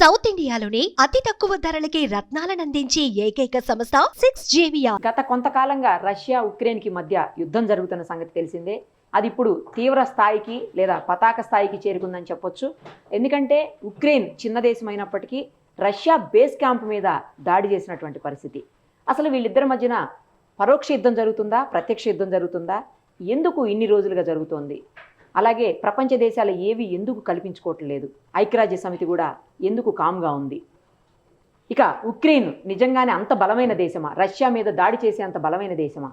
South ఇండియాలోని అతి తక్కువ ధరలకి రత్నాలనందించే ఏకైక సంస్థ 6JVR. గత కొంతకాలంగా రష్యా ఉక్రెయిన్కి మధ్య యుద్ధం జరుగుతున్న సంగతి తెలిసిందే. అది ఇప్పుడు తీవ్ర స్థాయికి లేదా పతాక స్థాయికి చేరుకుందని చెప్పొచ్చు. ఎందుకంటే ఉక్రెయిన్ చిన్న దేశం అయినప్పటికీ రష్యా బేస్ క్యాంప్ మీద దాడి చేసినటువంటి పరిస్థితి. అసలు వీళ్ళిద్దరి మధ్యన పరోక్ష యుద్ధం జరుగుతుందా, ప్రత్యక్ష యుద్ధం జరుగుతుందా, ఎందుకు ఇన్ని రోజులుగా జరుగుతోంది, అలాగే ప్రపంచ దేశాలు ఏవి ఎందుకు కల్పించుకోవట్లేదు, ఐక్యరాజ్య సమితి కూడా ఎందుకు కామ్గా ఉంది, ఇక ఉక్రెయిన్ నిజంగానే అంత బలమైన దేశమా, రష్యా మీద దాడి చేసే అంత బలమైన దేశమా,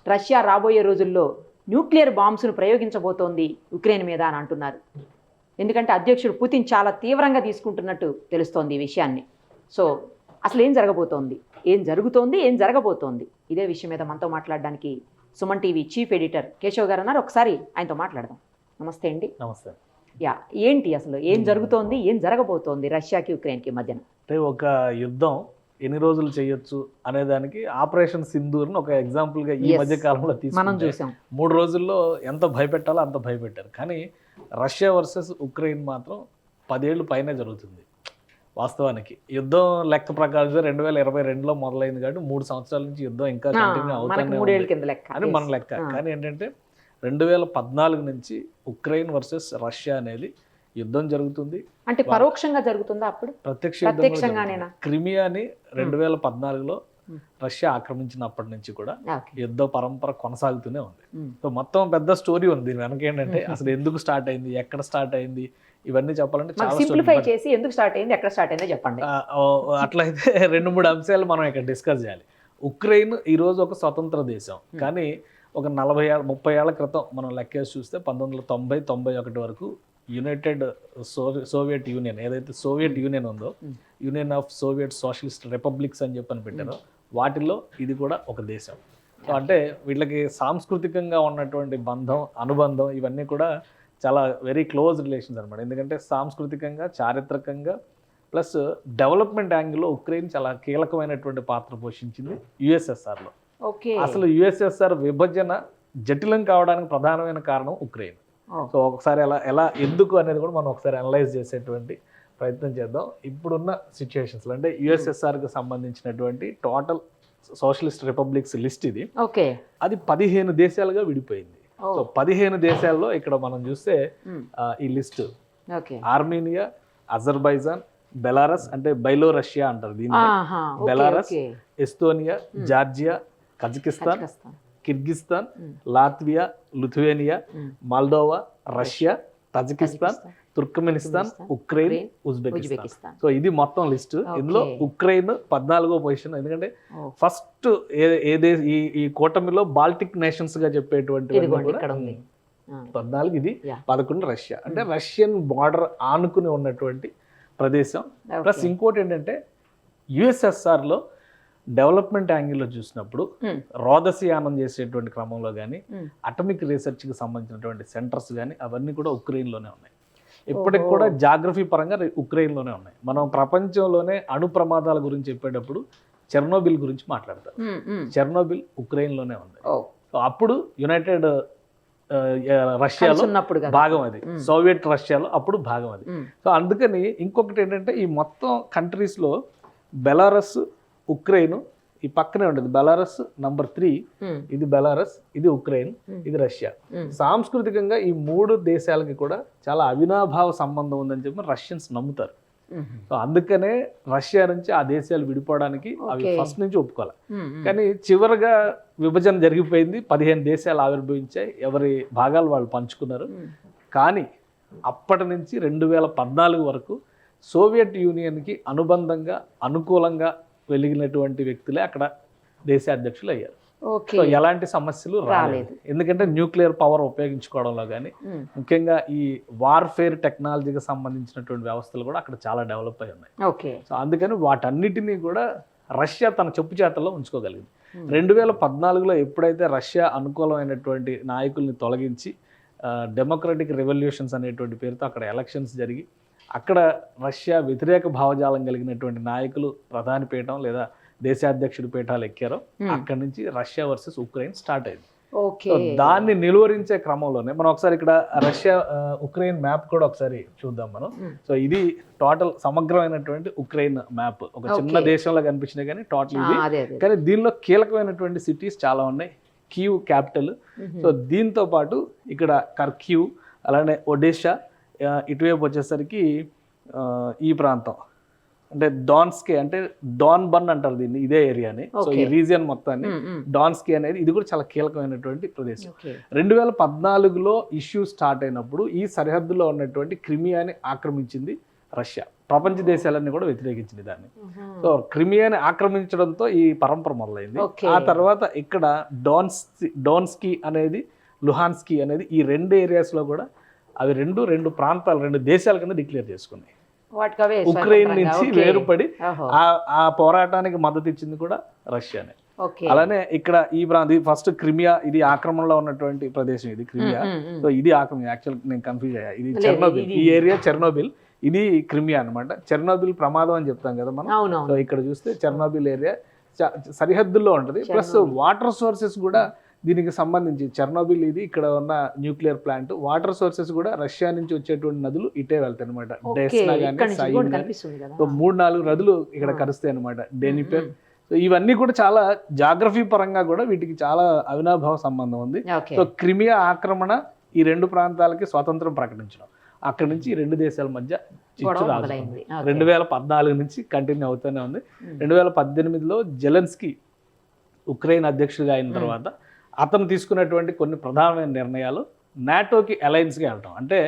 రష్యా రాబోయే రోజుల్లో న్యూక్లియర్ బాంబ్స్ను ప్రయోగించబోతోంది ఉక్రెయిన్ మీద అని అంటున్నారు. ఎందుకంటే అధ్యక్షుడు పుతిన్ చాలా తీవ్రంగా తీసుకుంటున్నట్టు తెలుస్తోంది ఈ విషయాన్ని. సో అసలు ఏం జరగబోతోంది, ఏం జరుగుతోంది, ఏం జరగబోతోంది, ఇదే విషయం మీద మనతో మాట్లాడడానికి Suman TV chief editor Keshav గారు అన్నారు. ఒకసారి ఆయనతో మాట్లాడదాం. నమస్తే అండి. నమస్తే. ఏంటి అసలు ఏం జరుగుతోంది, ఏం జరగబోతోంది రష్యాకి ఉక్రెయిన్కి మధ్యన? అంటే ఒక యుద్ధం ఎన్ని రోజులు చేయొచ్చు అనే దానికి ఆపరేషన్ సింధూర్ని ఒక ఎగ్జాంపుల్గా ఈ మధ్య కాలంలో మనం చూసాం. 3 రోజుల్లో ఎంత భయపెట్టాలో అంత భయపెట్టారు. కానీ రష్యా వర్సెస్ ఉక్రెయిన్ మాత్రం 10 ఏళ్ళు పైనే జరుగుతుంది. వాస్తవానికి యుద్ధం లెక్క ప్రకారం 2022లో మొదలైంది కాబట్టి 3 సంవత్సరాల నుంచి యుద్ధం ఇంకా కంటిన్యూ అవుతుంది అని మన లెక్క. కానీ ఏంటంటే 2014 నుంచి ఉక్రెయిన్ వర్సెస్ రష్యా అనేది యుద్ధం జరుగుతుంది. అంటే పరోక్షంగా జరుగుతుందా అప్పుడు? ప్రత్యక్షంగానేనా? క్రిమియాని 2014లో రష్యా ఆక్రమించినప్పటి నుంచి కూడా యుద్ధ పరంపర కొనసాగుతూనే ఉంది. సో మొత్తం పెద్ద స్టోరీ ఉంది దీని వెనక. ఏంటంటే అసలు ఎందుకు స్టార్ట్ అయింది, ఎక్కడ స్టార్ట్ అయింది, ఇవన్నీ చెప్పాలంటే చాలా సింప్లిఫై చేసి ఎందుకు స్టార్ట్ అయింది, ఎక్కడ స్టార్ట్ అయిందో చెప్పండి. అట్లయితే 2-3 అంశాలు మనం ఇక్కడ డిస్కస్ చేయాలి. ఉక్రెయిన్ ఈరోజు ఒక స్వతంత్ర దేశం. కానీ ఒక 30 ఏళ్ల క్రితం మనం లెక్కేసి చూస్తే 1990-91 వరకు యునైటెడ్ సోవియట్ యూనియన్, ఏదైతే సోవియట్ యూనియన్ ఉందో, union of Soviet socialist republics అని చెప్పని పెట్టారో వాటిల్లో ఇది కూడా ఒక దేశం. సో అంటే వీళ్ళకి సాంస్కృతికంగా ఉన్నటువంటి అనుబంధం ఇవన్నీ కూడా చాలా వెరీ క్లోజ్ రిలేషన్స్ అనమాట. ఎందుకంటే సాంస్కృతికంగా, చారిత్రకంగా ప్లస్ డెవలప్మెంట్ యాంగిల్లో ఉక్రెయిన్ చాలా కీలకమైనటువంటి పాత్ర పోషించింది యుఎస్ఎస్ఆర్లో. అసలు యుఎస్ఎస్ఆర్ విభజన జటిలం కావడానికి ప్రధానమైన కారణం ఉక్రెయిన్. సో ఒకసారి ఎలా ఎందుకు అనేది కూడా మనం ఒకసారి అనలైజ్ చేసేటువంటి ప్రయత్నం చేద్దాం. ఇప్పుడున్న సిచ్యుయేషన్స్లో అంటే యుఎస్ఎస్ఆర్కి సంబంధించినటువంటి టోటల్ సోషలిస్ట్ రిపబ్లిక్స్ లిస్ట్ ఇది. అది 15 దేశాలుగా విడిపోయింది. సో 15 దేశాల్లో ఇక్కడ మనం చూస్తే ఈ లిస్ట్ ఆర్మేనియా, అజర్బైజాన్, బెలారస్ అంటే బైలోరష్యా అంటారు దీన్ని, Belarus, Estonia, Georgia, Kazakhstan, Kyrgyzstan, Latvia, Lithuania, Moldova, Russia, Tajikistan, Turkmenistan, Ukraine, Uzbekistan. So ఇది మొత్తం లిస్ట్. ఇందులో ఉక్రెయిన్ 14వ పొజిషన్. ఎందుకంటే ఫస్ట్ ఈ కూటమిలో బాల్టిక్ నేషన్స్ గా చెప్పేటువంటి 14, ఇది 11 రష్యా. అంటే రష్యన్ బార్డర్ ఆనుకుని ఉన్నటువంటి ప్రదేశం. ప్లస్ ఇంకోటి ఏంటంటే యుఎస్ఎస్ఆర్లో డెవలప్మెంట్ యాంగిల్లో చూసినప్పుడు రోదసీయానం చేసేటువంటి క్రమంలో కానీ, అటమిక్ రీసెర్చ్కి సంబంధించినటువంటి సెంటర్స్ కానీ అవన్నీ కూడా ఉక్రెయిన్లోనే ఉన్నాయి. ఇప్పటికి కూడా జాగ్రఫీ పరంగా ఉక్రెయిన్లోనే ఉన్నాయి. మనం ప్రపంచంలోనే అణు ప్రమాదాల గురించి చెప్పేటప్పుడు చెర్నోబిల్ గురించి మాట్లాడతారు. చెర్నోబిల్ ఉక్రెయిన్లోనే ఉంది. సో అప్పుడు యునైటెడ్ రష్యాలో భాగం, అది సోవియట్ రష్యాలో అప్పుడు భాగం అది. సో అందుకని ఇంకొకటి ఏంటంటే ఈ మొత్తం కంట్రీస్లో బెలారస్, ఉక్రెయిన్ ఈ పక్కనే ఉంటుంది. బెలారస్ నంబర్ 3, ఇది బెలారస్, ఇది ఉక్రెయిన్, ఇది రష్యా. సాంస్కృతికంగా ఈ 3 దేశాలకి కూడా చాలా అవినాభావ సంబంధం ఉందని చెప్పి రష్యన్స్ నమ్ముతారు. సో అందుకనే రష్యా నుంచి ఆ దేశాలు విడిపోవడానికి అవి ఫస్ట్ నుంచి ఒప్పుకోవాలి. కానీ చివరిగా విభజన జరిగిపోయింది, 15 దేశాలు ఆవిర్భవించాయి, ఎవరి భాగాలు వాళ్ళు పంచుకున్నారు. కానీ అప్పటి నుంచి 2014 వరకు సోవియట్ యూనియన్కి అనుబంధంగా, అనుకూలంగా వెలిగినటువంటి వ్యక్తులే అక్కడ దేశాధ్యక్షులు అయ్యారు. సో ఎలాంటి సమస్యలు రాలేదు. ఎందుకంటే న్యూక్లియర్ పవర్ ఉపయోగించుకోవడంలో కానీ, ముఖ్యంగా ఈ వార్ఫేర్ టెక్నాలజీకి సంబంధించినటువంటి వ్యవస్థలు కూడా అక్కడ చాలా డెవలప్ అయి ఉన్నాయి. సో అందుకని వాటన్నిటినీ కూడా రష్యా తన చెప్పు చేతల్లో ఉంచుకోగలిగింది. 2014లో ఎప్పుడైతే రష్యా అనుకూలమైనటువంటి నాయకుల్ని తొలగించి డెమోక్రటిక్ రెవల్యూషన్స్ అనేటువంటి పేరుతో అక్కడ ఎలక్షన్స్ జరిగి, అక్కడ రష్యా వ్యతిరేక భావజాలం కలిగినటువంటి నాయకులు ప్రధాని పీఠం లేదా దేశాధ్యక్షుడి పీఠాలు ఎక్కారో, అక్కడి నుంచి రష్యా వర్సెస్ ఉక్రెయిన్ స్టార్ట్ అయింది. ఓకే. సో దాన్ని నిలువరించే క్రమంలోనే మనం ఒకసారి ఇక్కడ రష్యా ఉక్రెయిన్ మ్యాప్ కూడా ఒకసారి చూద్దాం మనం. సో ఇది టోటల్ సమగ్రమైనటువంటి ఉక్రెయిన్ మ్యాప్. ఒక చిన్న దేశంలో కనిపించినాయి కానీ టోటల్ ఇది. అదే అదే. కానీ దీనిలో కీలకమైనటువంటి సిటీస్ చాలా ఉన్నాయి. Kyiv capital. సో దీంతో పాటు ఇక్కడ కర్క్యూ, అలానే ఒడెషా, ఇటువైపు వచ్చేసరికి ఈ ప్రాంతం అంటే డాన్స్కే, అంటే డాన్బన్ అంటారు దీన్ని, ఇదే ఏరియాని. సో ఈ రీజియన్ మొత్తాన్ని డాన్స్కే అనేది ఇది కూడా చాలా కీలకమైనటువంటి ప్రదేశం. 2014లో ఇష్యూ స్టార్ట్ అయినప్పుడు ఈ సరిహద్దులో ఉన్నటువంటి క్రిమియాని ఆక్రమించింది రష్యా. ప్రపంచ దేశాలన్నీ కూడా వ్యతిరేకించింది దాన్ని. సో క్రిమియాని ఆక్రమించడంతో ఈ పరంపర మొదలైంది. ఆ తర్వాత ఇక్కడ డోన్స్కీ అనేది, లుహాన్స్కీ అనేది, ఈ రెండు ఏరియాస్లో కూడా అవి రెండు ప్రాంతాలు, రెండు దేశాల కింద డిక్లేర్ చేసుకున్నాయి. ఉక్రెయిన్ నుంచి వేరుపడి ఆ పోరాటానికి మద్దతు ఇచ్చింది కూడా రష్యానే. అలానే ఇక్కడ ఈ ప్రాంతం ఫస్ట్ క్రిమియా, ఇది ఆక్రమణలో ఉన్నటువంటి ప్రదేశం, ఇది క్రిమియా. సో ఇది ఆక్రమణ, యాక్చువల్ నేను కన్ఫ్యూజ్ అయ్యా, ఇది చెర్నోబిల్, ఈ ఏరియా చెర్నోబిల్, ఇది క్రిమియా అనమాట. చెర్నోబిల్ ప్రమాదం అని చెప్తాం కదా మనం. సో ఇక్కడ చూస్తే చెర్నోబిల్ ఏరియా సరిహద్దుల్లో ఉంటుంది. ప్లస్ వాటర్ సోర్సెస్ కూడా దీనికి సంబంధించి, చెర్నోబిల్ ఇది ఇక్కడ ఉన్న న్యూక్లియర్ ప్లాంట్, వాటర్ సోర్సెస్ కూడా రష్యా నుంచి వచ్చేటువంటి నదులు ఇటే వెళ్తాయి అనమాట. డెస్నా కానీ, సైన్ కానీ, 3-4 నదులు ఇక్కడ కలుస్తాయి అనమాట. డెనిపెర్. సో ఇవన్నీ కూడా చాలా జాగ్రఫీ పరంగా కూడా వీటికి చాలా అవినాభావ సంబంధం ఉంది. సో క్రిమియా ఆక్రమణ ఈ రెండు ప్రాంతాలకి స్వాతంత్రం ప్రకటించడం, అక్కడి నుంచి ఈ రెండు దేశాల మధ్య చిచ్చు రాజుకుంది. 2014 నుంచి కంటిన్యూ అవుతూనే ఉంది. 2018లో జెలెన్స్కీ ఉక్రెయిన్ అధ్యక్షుడిగా అయిన తర్వాత అతను తీసుకున్నటువంటి కొన్ని ప్రధానమైన నిర్ణయాలు నాటోకి అలయన్స్గా వెళ్ళటం, అంటే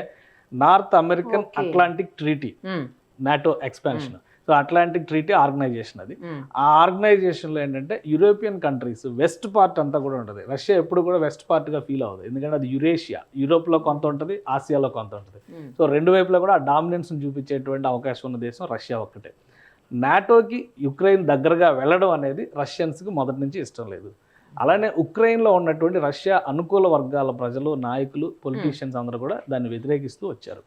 North American Atlantic treaty, NATO expansion. So Atlantic treaty organisation అది. ఆ ఆర్గనైజేషన్లో ఏంటంటే యూరోపియన్ కంట్రీస్, వెస్ట్ పార్ట్ అంతా కూడా ఉంటుంది. రష్యా ఎప్పుడు కూడా వెస్ట్ పార్ట్గా ఫీల్ అవ్వదు, ఎందుకంటే అది యురేషియా, యూరోప్లో కొంత ఉంటుంది, ఆసియాలో కొంత ఉంటుంది. సో రెండు వైపులో కూడా ఆ డామినెన్స్ని చూపించేటువంటి అవకాశం ఉన్న దేశం రష్యా ఒక్కటే. నాటోకి యుక్రెయిన్ దగ్గరగా వెళ్ళడం అనేది రష్యన్స్కి మొదటి నుంచి ఇష్టం లేదు. అలానే ఉక్రెయిన్లో ఉన్నటువంటి రష్యా అనుకూల వర్గాల ప్రజలు, నాయకులు, పొలిటీషియన్స్ అందరూ కూడా దాన్ని వ్యతిరేకిస్తూ వచ్చారు.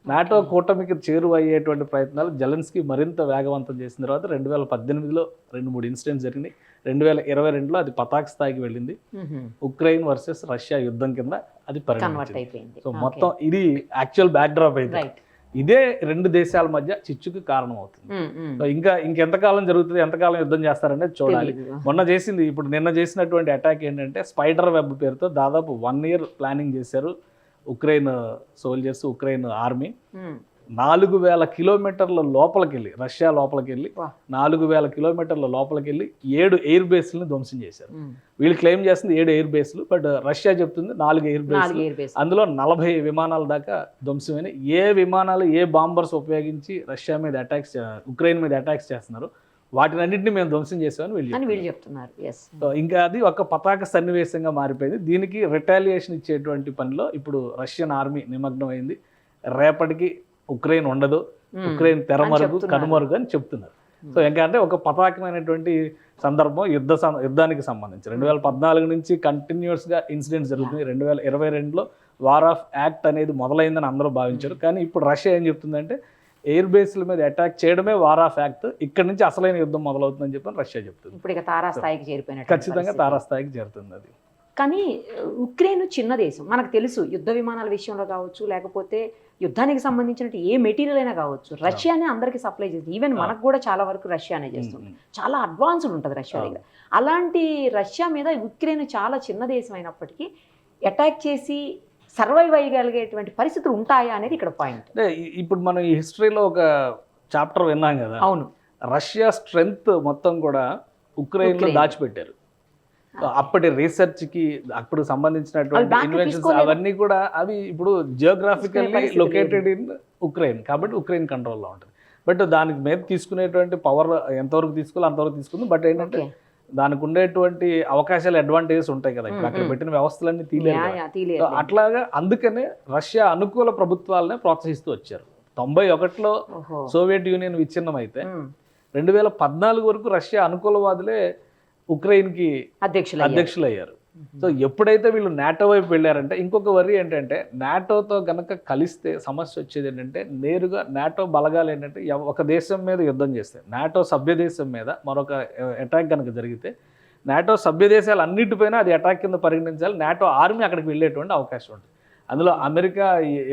నాటో కూటమికి చేరువయ్యేటువంటి ప్రయత్నాలు జెలెన్స్కీ మరింత వేగవంతం చేసిన తర్వాత 2018లో 2-3 ఇన్సిడెంట్స్ జరిగినాయి. 2022లో అది పతాక స్థాయికి వెళ్ళింది. ఉక్రెయిన్ వర్సెస్ రష్యా యుద్ధం కింద అది పరిణమించింది. సో మొత్తం ఇది యాక్చువల్ బ్యాక్డ్రాప్ అయింది. ఇదే రెండు దేశాల మధ్య చిచ్చుకు కారణం అవుతుంది. ఇంకెంతకాలం జరుగుతుంది, ఎంతకాలం యుద్ధం చేస్తారనేది చూడాలి. నిన్న చేసినటువంటి అటాక్ ఏంటంటే స్పైడర్ వెబ్ పేరుతో దాదాపు 1 year ప్లానింగ్ చేశారు ఉక్రెయిన్ సోల్జర్స్, ఉక్రెయిన్ ఆర్మీ. 4000 కిలోమీటర్ల లోపలికి వెళ్ళి, రష్యా లోపలికి వెళ్ళి 4000 కిలోమీటర్ల లోపలికి వెళ్ళి 7 ఎయిర్ బేస్లను ధ్వంసం చేశారు. వీళ్ళు క్లెయిమ్ చేస్తుంది 7 ఎయిర్ బేస్లు, బట్ రష్యా చెప్తుంది 4 ఎయిర్ బేస్లు. అందులో 40 విమానాల దాకా ధ్వంసమైన, ఏ విమానాలు, ఏ బాంబర్స్ ఉపయోగించి రష్యా మీద అటాక్స్, ఉక్రెయిన్ మీద అటాక్స్ చేస్తున్నారు, వాటినన్నింటినీ మేము ధ్వంసం చేసామని వీళ్ళు చెప్తున్నారు. సో ఇంకా అది ఒక పతాక సన్నివేశంగా మారిపోయింది. దీనికి రిటాలియేషన్ ఇచ్చేటువంటి పనిలో ఇప్పుడు రష్యన్ ఆర్మీ నిమగ్నం అయింది. రేపటికి ఉక్రెయిన్ ఉండదు, ఉక్రెయిన్ తెరమరుగు, కనుమరుగు అని చెప్తున్నారు. సో ఇంకా అంటే ఒక పతాకమైనటువంటి సందర్భం యుద్ధానికి సంబంధించి 2014 నుంచి కంటిన్యూస్గా ఇన్సిడెంట్స్ జరుగుతుంది. 2022లో వార్ ఆఫ్ యాక్ట్ అనేది మొదలైందని అందరూ భావించారు. కానీ ఇప్పుడు రష్యా ఏం చెప్తుందంటే ఎయిర్ బేస్ల మీద అటాక్ చేయడమే వార్ ఆఫ్ యాక్ట్, ఇక్కడ నుంచి అసలైన యుద్ధం మొదలవుతుందని చెప్పి రష్యా చెప్తుంది. ఇప్పుడు ఇక తారాస్థాయికి చేరిపోయినట్టు, ఖచ్చితంగా తారాస్థాయికి చేరుతుంది అది. కానీ ఉక్రెయిన్ చిన్న దేశం, మనకు తెలుసు. యుద్ధ విమానాల విషయంలో కావచ్చు, లేకపోతే యుద్ధానికి సంబంధించినట్టు ఏ మెటీరియల్ అయినా కావచ్చు, రష్యానే అందరికీ సప్లై చేస్తుంది. ఈవెన్ మనకు కూడా చాలా వరకు రష్యానే చేస్తుంది. చాలా అడ్వాన్స్డ్ ఉంటుంది రష్యా దగ్గర. అలాంటి రష్యా మీద ఉక్రెయిన్ చాలా చిన్న దేశం అయినప్పటికీ అటాక్ చేసి సర్వైవ్ అయ్యగలిగేటువంటి పరిస్థితులు ఉంటాయా అనేది ఇక్కడ పాయింట్. ఇప్పుడు మనం ఈ హిస్టరీలో ఒక చాప్టర్ విన్నాం కదా. అవును, రష్యా స్ట్రెంగ్త్ మొత్తం కూడా ఉక్రెయిన్లో దాచిపెట్టారు. అప్పటి రీసెర్చ్కి, అప్పుడు సంబంధించినటువంటి ఇన్వెన్షన్స్ అవన్నీ కూడా అవి ఇప్పుడు జియోగ్రాఫికల్లీ లొకేటెడ్ ఇన్ ఉక్రెయిన్, కాబట్టి ఉక్రెయిన్ కంట్రోల్లో ఉంటుంది. బట్ దానికి మీద తీసుకునేటువంటి పవర్ ఎంతవరకు తీసుకోవాలి అంతవరకు తీసుకుంది. బట్ ఏంటంటే దానికి ఉండేటువంటి అవకాశాలు, అడ్వాంటేజెస్ ఉంటాయి కదా. ఇప్పుడు అక్కడ పెట్టిన వ్యవస్థలన్నీ తీయలేదు. అట్లాగా అందుకనే రష్యా అనుకూల ప్రభుత్వాలనే ప్రోత్సహిస్తూ వచ్చారు. 91లో సోవియట్ యూనియన్ విచ్ఛిన్నం అయితే 2014 వరకు రష్యా అనుకూలవాదులే ఉక్రెయిన్కి అధ్యక్షులు అయ్యారు. సో ఎప్పుడైతే వీళ్ళు నాటో వైపు వెళ్ళారంటే, ఇంకొక వరి ఏంటంటే నాటోతో గనక కలిస్తే సమస్య వచ్చేది ఏంటంటే, నేరుగా నాటో బలగాలు ఏంటంటే ఒక దేశం మీద యుద్ధం చేస్తే, నాటో సభ్య దేశం మీద మరొక అటాక్ కనుక జరిగితే నాటో సభ్య దేశాలు అన్నిటిపైన అది అటాక్ కింద పరిగణించాలి. నాటో ఆర్మీ అక్కడికి వెళ్ళేటువంటి అవకాశం ఉంటుంది. అందులో అమెరికా,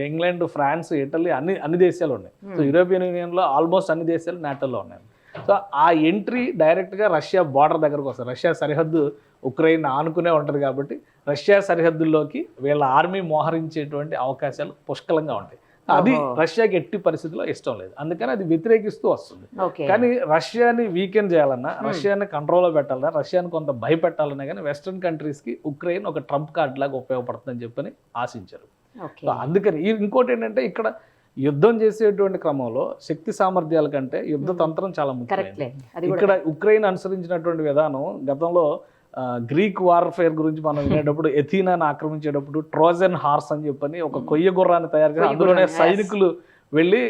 ఇంగ్లాండ్, ఫ్రాన్స్, ఇటలీ అన్ని దేశాలు ఉన్నాయి. సో యూరోపియన్ యూనియన్లో ఆల్మోస్ట్ అన్ని దేశాలు నాటోలో ఉన్నాయి. సో ఆ ఎంట్రీ డైరెక్ట్గా రష్యా బార్డర్ దగ్గరకు వస్తుంది. రష్యా సరిహద్దు ఉక్రెయిన్ ఆనుకునే ఉంటుంది కాబట్టి రష్యా సరిహద్దుల్లోకి వీళ్ళ ఆర్మీ మోహరించేటువంటి అవకాశాలు పుష్కలంగా ఉంటాయి. అది రష్యాకి ఎట్టి పరిస్థితుల్లో ఇష్టం లేదు. అందుకని అది వ్యతిరేకిస్తూ వస్తుంది. కానీ రష్యాని వీకెండ్ చేయాలన్నా, రష్యాని కంట్రోల్లో పెట్టాలన్నా, రష్యాని కొంత భయపెట్టాలన్నా కానీ వెస్ట్రన్ కంట్రీస్కి ఉక్రెయిన్ ఒక ట్రంప్ కార్డ్ లాగా ఉపయోగపడుతుందని చెప్పని ఆశించారు. అందుకని ఇంకోటి ఏంటంటే ఇక్కడ యుద్ధం చేసేటువంటి క్రమంలో శక్తి సామర్థ్యాల కంటే యుద్ధ తంత్రం చాలా ముఖ్యమైనది. ఇక్కడ ఉక్రెయిన్ అనుసరించినటువంటి విధానం గతంలో గ్రీక్ వార్ఫేర్ గురించి మనం వినేటప్పుడు ఎథీనాను ఆక్రమించేటప్పుడు ట్రోజన్ హార్స్ అని చెప్పని ఒక కొయ్య గుర్రాన్ని తయారు చేసి అందులోనే సైనికులు వెళ్ళి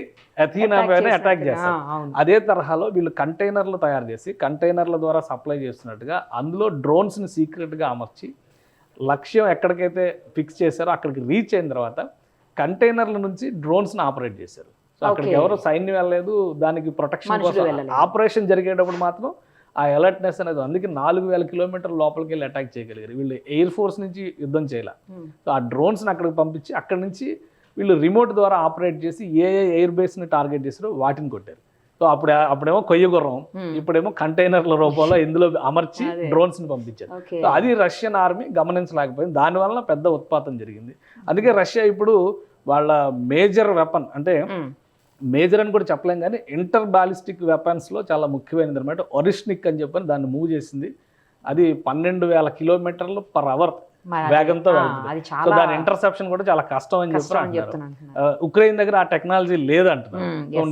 అథీనా పైన అటాక్ చేస్తారు. అదే తరహాలో వీళ్ళు కంటైనర్లు తయారు చేసి కంటైనర్ల ద్వారా సప్లై చేస్తున్నట్టుగా అందులో డ్రోన్స్ని సీక్రెట్గా అమర్చి లక్ష్యం ఎక్కడికైతే ఫిక్స్ చేశారో అక్కడికి రీచ్ అయిన తర్వాత కంటైనర్ల నుంచి డ్రోన్స్ని ఆపరేట్ చేశారు. సో అక్కడికి ఎవరు సైన్యం వెళ్ళలేదు, దానికి ప్రొటెక్షన్ కోసం ఆపరేషన్ జరిగేటప్పుడు మాత్రం ఆ అలర్ట్నెస్ అనేది. అందుకే 4000 కిలోమీటర్ల లోపలికి వెళ్ళి అటాక్ చేయగలిగారు. వీళ్ళు ఎయిర్ ఫోర్స్ నుంచి యుద్ధం చేయాల. సో ఆ డ్రోన్స్ని అక్కడికి పంపించి అక్కడి నుంచి వీళ్ళు రిమోట్ ద్వారా ఆపరేట్ చేసి ఏ ఎయిర్ బేస్ని టార్గెట్ చేసారో వాటిని కొట్టారు. సో అప్పుడేమో కొయ్య గుర్రం, ఇప్పుడేమో కంటైనర్ల రూపంలో ఇందులో అమర్చి డ్రోన్స్ని పంపించారు. సో అది రష్యన్ ఆర్మీ గమనించలేకపోయింది. దానివల్ల పెద్ద ఉత్పాతం జరిగింది. అందుకే రష్యా ఇప్పుడు వాళ్ళ మేజర్ వెపన్, అంటే మేజర్ అని కూడా చెప్పలేం కానీ ఇంటర్ బాలిస్టిక్ వెపన్స్లో చాలా ముఖ్యమైనది అనమాట ఒరిష్నిక్ అని చెప్పని దాన్ని మూవ్ చేసింది. అది 12,000 కిలోమీటర్లు పర్ అవర్ వేగంతో వెళ్తుంది. సో దాని ఇంటర్సెప్షన్ కూడా చాలా కష్టం అని చెప్తున్నారు. ఉక్రెయిన్ దగ్గర ఆ టెక్నాలజీ లేదంటున్నారు.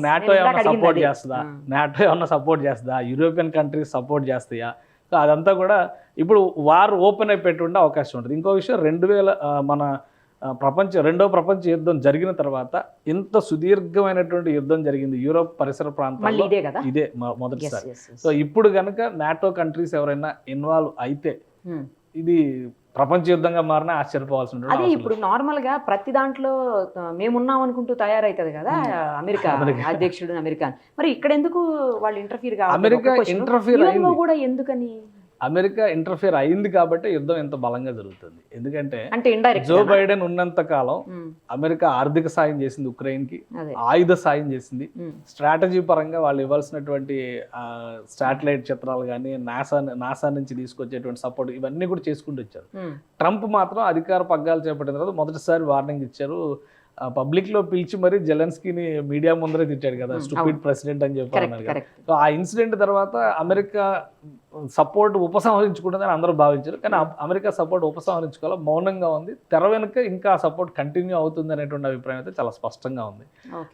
నాటో ఏమన్నా సపోర్ట్ చేస్తుందా, నాటో ఏమన్నా సపోర్ట్ చేస్తుందా, యూరోపియన్ కంట్రీస్ సపోర్ట్ చేస్తాయా? సో అదంతా కూడా ఇప్పుడు వార్ ఓపెన్ అయిపోయేటువంటి అవకాశం ఉంటుంది. ఇంకో విషయం, మన రెండవ ప్రపంచ యుద్ధం జరిగిన తర్వాత ఇంత సుదీర్ఘమైనటువంటి యుద్ధం జరిగింది యూరోప్ పరిసర ప్రాంతాల్లో, ఇదే మొదటిసారి. సో ఇప్పుడు కనుక నాటో కంట్రీస్ ఎవరైనా ఇన్వాల్వ్ అయితే ఇది ప్రపంచ యుద్ధంగా మారినా ఆశ్చర్యపోవాల్సిన. అదే ఇప్పుడు నార్మల్ గా ప్రతి దాంట్లో మేమున్నాం అనుకుంటూ తయారైతుంది కదా అమెరికా అధ్యక్షుడు అమెరికా. మరి ఇక్కడ ఎందుకు వాళ్ళు ఇంటర్ఫీర్ కావాలి? అమెరికా ఇంటర్ఫీర్ కూడా ఎందుకని? అమెరికా ఇంటర్ఫియర్ అయింది కాబట్టి యుద్ధం ఎంత బలంగా జరుగుతుంది. ఎందుకంటే జో బైడెన్ ఉన్నంత కాలం అమెరికా ఆర్థిక సాయం చేసింది ఉక్రెయిన్కి, ఆయుధ సాయం చేసింది, స్ట్రాటజీ పరంగా వాళ్ళు ఇవ్వాల్సినటువంటి శాటిలైట్ చిత్రాలు కానీ నాసా నుంచి తీసుకొచ్చేటువంటి సపోర్ట్ ఇవన్నీ కూడా చేసుకుంటూ వచ్చారు. ట్రంప్ మాత్రం అధికార పగ్గాలు చేపట్టిన తర్వాత మొదటిసారి వార్నింగ్ ఇచ్చారు. పబ్లిక్ లో పిలిచి మరి జెలెన్స్కీని మీడియా ముందరే తిట్టాడు కదా, స్టూపిడ్ ప్రెసిడెంట్ అని చెప్పారు. సో ఆ ఇన్సిడెంట్ తర్వాత అమెరికా సపోర్ట్ ఉపసంహరించుకుంటుందని అందరూ భావించారు. కానీ అమెరికా సపోర్ట్ ఉపసంహరించుకోవాలి, మౌనంగా ఉంది. తెర వెనుక ఇంకా సపోర్ట్ కంటిన్యూ అవుతుంది అనేటువంటి అభిప్రాయం అయితే చాలా స్పష్టంగా ఉంది.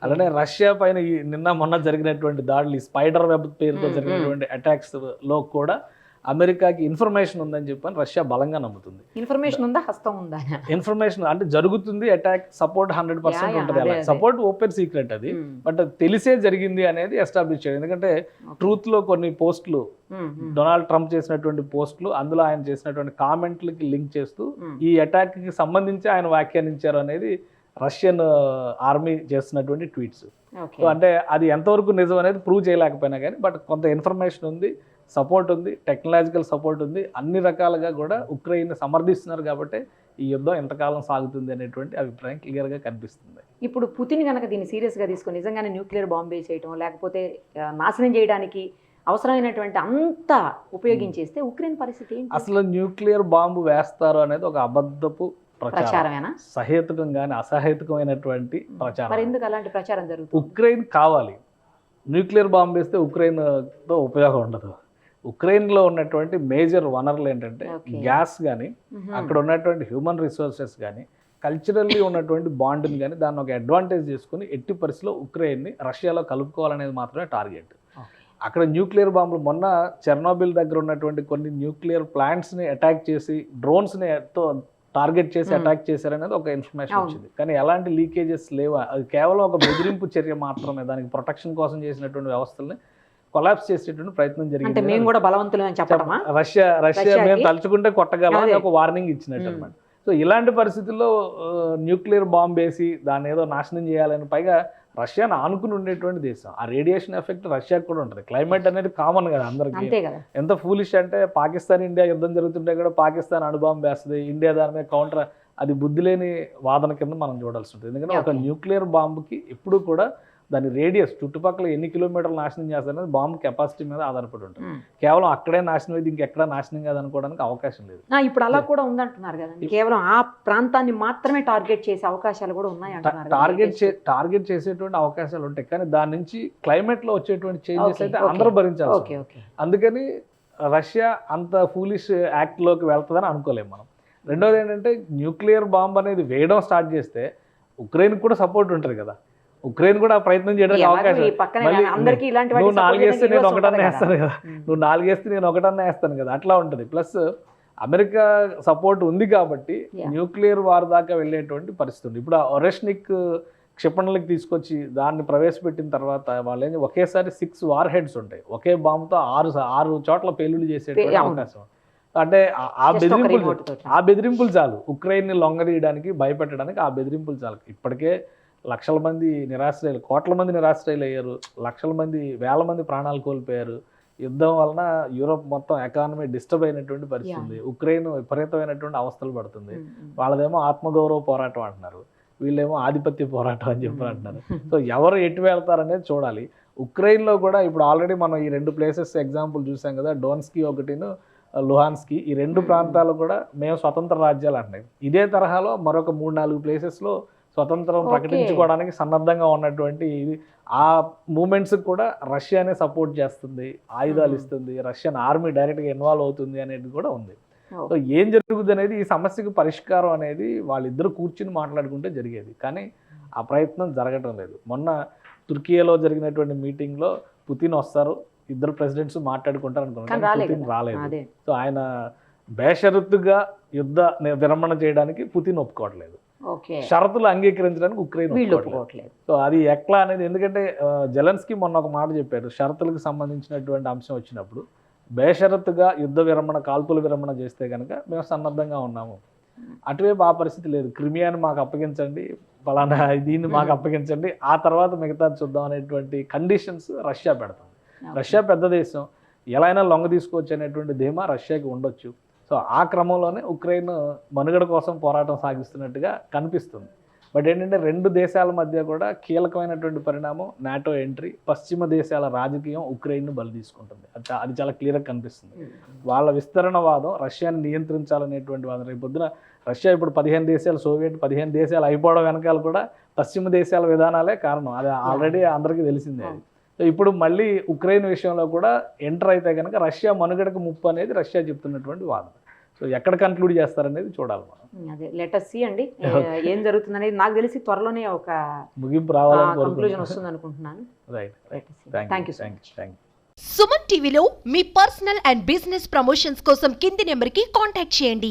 అలానే రష్యా పైన నిన్న మొన్న జరిగినటువంటి దాడులు, స్పైడర్ వెబ్ పేరుతో జరిగినటువంటి అటాక్స్ లో కూడా అమెరికాకి ఇన్ఫర్మేషన్ ఉందని చెప్పని రష్యా బలంగా నమ్ముతుంది. ఇన్ఫర్మేషన్ ఉందా, హస్తం ఉందా? ఇన్ఫర్మేషన్ అంటే జరుగుతుంది, అటాక్ సపోర్ట్ 100% ఉంటుంది. అలా సపోర్ట్ ఓపెన్ సీక్రెట్ అది, బట్ తెలిసే జరిగింది అనేది ఎస్టాబ్లిష్ చేయడం. ఎందుకంటే ట్రూత్ లో కొన్ని పోస్టులు, డొనాల్డ్ ట్రంప్ చేసినటువంటి పోస్టులు, అందులో ఆయన చేసినటువంటి కామెంట్లకి లింక్ చేస్తూ ఈ అటాక్ కి సంబంధించి ఆయన వ్యాఖ్యానించారు అనేది రష్యన్ ఆర్మీ చేస్తున్నటువంటి ట్వీట్స్. సో అంటే అది ఎంతవరకు నిజం అనేది ప్రూవ్ చేయలేకపోయినా కానీ బట్ కొంత ఇన్ఫర్మేషన్ ఉంది, సపోర్ట్ ఉంది, టెక్నాలజికల్ సపోర్ట్ ఉంది, అన్ని రకాలుగా కూడా ఉక్రెయిన్ సమర్థిస్తున్నారు. కాబట్టి ఈ యుద్ధం ఎంతకాలం సాగుతుంది అనేటువంటి అభిప్రాయం క్లియర్గా కనిపిస్తుంది. ఇప్పుడు పుతిన్ కనుక దీన్ని సీరియస్గా తీసుకొని నిజంగానే న్యూక్లియర్ బాంబే చేయడం లేకపోతే నాశనం చేయడానికి అవసరమైనటువంటి అంత ఉపయోగించేస్తే ఉక్రెయిన్ పరిస్థితి ఏంటి? అసలు న్యూక్లియర్ బాంబు వేస్తారు అనేది ఒక అబద్ధపు ప్రచారమేనా? సహేతుకం కానీ అసహేతుకమైనటువంటి ప్రచారం. మరి ఎందుకు అలాంటి ప్రచారం జరుగుతుంది? ఉక్రెయిన్ కావాలి, న్యూక్లియర్ బాంబు వేస్తే ఉక్రెయిన్తో ఉపయోగం ఉండదు. ఉక్రెయిన్లో ఉన్నటువంటి మేజర్ వనరులు ఏంటంటే గ్యాస్ కానీ, అక్కడ ఉన్నటువంటి హ్యూమన్ రిసోర్సెస్ కానీ, కల్చరల్లీ ఉన్నటువంటి బాండ్ని కానీ దాన్ని ఒక అడ్వాంటేజ్ చేసుకుని ఎట్టి పరిస్థితిలో ఉక్రెయిన్ని రష్యాలో కలుపుకోవాలనేది మాత్రమే టార్గెట్. అక్కడ న్యూక్లియర్ బాంబులు, మొన్న చెర్నోబిల్ దగ్గర ఉన్నటువంటి కొన్ని న్యూక్లియర్ ప్లాంట్స్ని అటాక్ చేసి డ్రోన్స్ని టార్గెట్ చేసి అటాక్ చేశారనేది ఒక ఇన్ఫర్మేషన్ వచ్చింది. కానీ ఎలాంటి లీకేజెస్ లేవా, అది కేవలం ఒక బెదిరింపు చర్య మాత్రమే. దానికి ప్రొటెక్షన్ కోసం చేసినటువంటి వ్యవస్థల్ని కొలాప్స్ చేసేటువంటి ప్రయత్నం జరిగింది. మేము కూడా బలవంతులని చెప్పడమా? రష్యా మేము తలుచుకుంటే కొట్టగలమని ఒక వార్నింగ్ ఇచ్చినట్టు అనమాట. సో ఇలాంటి పరిస్థితుల్లో న్యూక్లియర్ బాంబ్ వేసి దాన్ని ఏదో నాశనం చేయాలని, పైగా రష్యాను ఆనుకుని ఉండేటువంటి దేశం. ఆ రేడియేషన్ ఎఫెక్ట్ రష్యాకి కూడా ఉంటుంది. క్లైమేట్ అనేది కామన్ కదా అందరికీ. అంతే కదా. ఎంత ఫూలిష్ అంటే పాకిస్తాన్ ఇండియా యుద్ధం జరుగుతుంటే కూడా పాకిస్తాన్ అణుబాంబు వేస్తుంది, ఇండియా దాని మీద కౌంటర్. అది బుద్ధి లేని వాదన కింద మనం చూడాల్సి ఉంటుంది. ఎందుకంటే ఒక న్యూక్లియర్ బాంబుకి ఎప్పుడు కూడా దాని రేడియస్ చుట్టుపక్కల ఎన్ని కిలోమీటర్లు నాశనం చేస్తారనేది బాంబు కెపాసిటీ మీద ఆధారపడి ఉంటుంది. కేవలం అక్కడే నాశనం అయితే ఇంకెక్కడా నాశనం కాదనుకోవడానికి అవకాశం లేదు. ఇప్పుడు అలా కూడా ఉందంటున్నారు కదా, కేవలం ఆ ప్రాంతాన్ని మాత్రమే టార్గెట్ చేసే అవకాశాలు కూడా ఉన్నాయి అంటున్నారు. టార్గెట్ చేసేటువంటి అవకాశాలు ఉంటాయి, కానీ దాని నుంచి క్లైమేట్ లో వచ్చేటువంటి చేంజెస్ అయితే అందరూ భరించాలి. అందుకని రష్యా అంత ఫూలిష్ యాక్ట్ లోకి వెళ్తుందని అనుకోలేము మనం. రెండోది ఏంటంటే న్యూక్లియర్ బాంబ్ అనేది వేయడం స్టార్ట్ చేస్తే ఉక్రెయిన్ కూడా సపోర్ట్ ఉంటుంది కదా. ఉక్రెయిన్ కూడా ప్రయత్నం చేయడానికి అవకాశం. నువ్వు 4 వేస్తే నేను ఒకటన్నా వేస్తాను కదా, నువ్వు 4 వేస్తే నేను ఒకటన్నా వేస్తాను కదా, అట్లా ఉంటుంది. ప్లస్ అమెరికా సపోర్ట్ ఉంది కాబట్టి న్యూక్లియర్ వార్ దాకా వెళ్ళేటువంటి పరిస్థితి ఉంది. ఇప్పుడు ఆ ఒరెష్నిక్ క్షిపణులకు తీసుకొచ్చి దాన్ని ప్రవేశపెట్టిన తర్వాత వాళ్ళు ఒకేసారి 6 వార్ హెడ్స్ ఉంటాయి. ఒకే బాంబుతో 6 చోట్ల పేలుడు చేసేటువంటి అవకాశం. అంటే ఆ బెదిరింపులు చాలు ఉక్రెయిన్ని లొంగదీయడానికి, భయపెట్టడానికి. ఆ బెదిరింపులు చాలు. ఇప్పటికే లక్షల మంది నిరాశ్రయులు, కోట్ల మంది నిరాశ్రయులు అయ్యారు, లక్షల మంది, వేల మంది ప్రాణాలు కోల్పోయారు. యుద్ధం వలన యూరోప్ మొత్తం ఎకానమీ డిస్టర్బ్ అయినటువంటి పరిస్థితి ఉంది. ఉక్రెయిన్ విపరీతమైనటువంటి అవస్థలు పడుతుంది. వాళ్ళదేమో ఆత్మగౌరవ పోరాటం అంటున్నారు, వీళ్ళేమో ఆధిపత్య పోరాటం అని చెప్పి అంటున్నారు. సో ఎవరు ఎటు వెళ్తారనేది చూడాలి. ఉక్రెయిన్లో కూడా ఇప్పుడు ఆల్రెడీ మనం ఈ 2 ప్లేసెస్ ఎగ్జాంపుల్ చూసాం కదా, డోన్స్కీ ఒకటిను లుహాన్స్కీ. ఈ 2 ప్రాంతాలు కూడా మేము స్వతంత్ర రాజ్యాలు అంటున్నాయి. ఇదే తరహాలో మరొక 3-4 ప్లేసెస్లో స్వతంత్రం ప్రకటించుకోవడానికి సన్నద్ధంగా ఉన్నటువంటి ఆ మూమెంట్స్ కూడా రష్యానే సపోర్ట్ చేస్తుంది, ఆయుధాలు ఇస్తుంది, రష్యన్ ఆర్మీ డైరెక్ట్గా ఇన్వాల్వ్ అవుతుంది అనేది కూడా ఉంది. సో ఏం జరుగుతుంది అనేది, ఈ సమస్యకు పరిష్కారం అనేది వాళ్ళిద్దరు కూర్చుని మాట్లాడుకుంటే జరిగేది, కానీ ఆ ప్రయత్నం జరగటం లేదు. మొన్న తుర్కియాలో జరిగినటువంటి మీటింగ్లో పుతిన్ వస్తారు, ఇద్దరు ప్రెసిడెంట్స్ మాట్లాడుకుంటారు అనుకున్నారు, పుతిన్ రాలేదు. సో ఆయన బేషరతుగా యుద్ధ విరమణ చేయడానికి పుతిన్ ఒప్పుకోవట్లేదు, షరతులు అంగీకరించడానికి ఉక్రెయిన్ ఒప్పుకోవట్లేదు. సో అది ఎట్లా అనేది, ఎందుకంటే జెలెన్స్కీ మొన్న ఒక మాట చెప్పారు, షరతులకు సంబంధించినటువంటి అంశం వచ్చినప్పుడు బేషరతుగా యుద్ధ విరమణ, కాల్పుల విరమణ చేస్తే కనుక మేము సన్నద్ధంగా ఉన్నాము. అటువైపు ఆ పరిస్థితి లేదు. క్రిమియాని మాకు అప్పగించండి, ఫలానా దీన్ని మాకు అప్పగించండి, ఆ తర్వాత మిగతా చూద్దాం అనేటువంటి కండిషన్స్ రష్యా పెడుతుంది. రష్యా పెద్ద దేశం, ఎలా అయినా లొంగ తీసుకోవచ్చు అనేటువంటి ధీమా రష్యాకి ఉండొచ్చు. సో ఆ క్రమంలోనే ఉక్రెయిన్ మనుగడ కోసం పోరాటం సాగిస్తున్నట్టుగా కనిపిస్తుంది. బట్ ఏంటంటే 2 దేశాల మధ్య కూడా కీలకమైనటువంటి పరిణామం నాటో ఎంట్రీ. పశ్చిమ దేశాల రాజకీయం ఉక్రెయిన్ను బలి తీసుకుంటుంది, అది చాలా క్లియర్గా కనిపిస్తుంది. వాళ్ళ విస్తరణవాదం రష్యాని నియంత్రించాలనేటువంటి వాదం. రేపు పొద్దున రష్యా ఇప్పుడు 15 దేశాలు, సోవియట్ 15 దేశాలు అయిపోవడం వెనకాల కూడా పశ్చిమ దేశాల విధానాలే కారణం. అది ఆల్రెడీ అందరికీ తెలిసిందే. అది సో ఇప్పుడు మళ్ళీ ఉక్రెయిన్ విషయంలో కూడా ఎంటర్ అయితే కనుక రష్యా మనుగడకు ముప్పు అనేది రష్యా చెప్తున్నటువంటి వాదన. సో ఎక్కడ కన్క్లూడ్ చేస్తారనేది చూడాలి మనం. అదే లెట్ us see అండి ఏం జరుగుతుంది అనేది. నాకు తెలిసి త్వరలోనే ఒక ముగింపు రావాలని కంక్లూజన్ వస్తుంది అనుకుంటున్నాను. Right, thank you. సుమన్ టీవీలో మీ పర్సనల్ అండ్ బిజినెస్ ప్రమోషన్స్ కోసం కింది నెంబర్కి కాంటాక్ట్ చేయండి.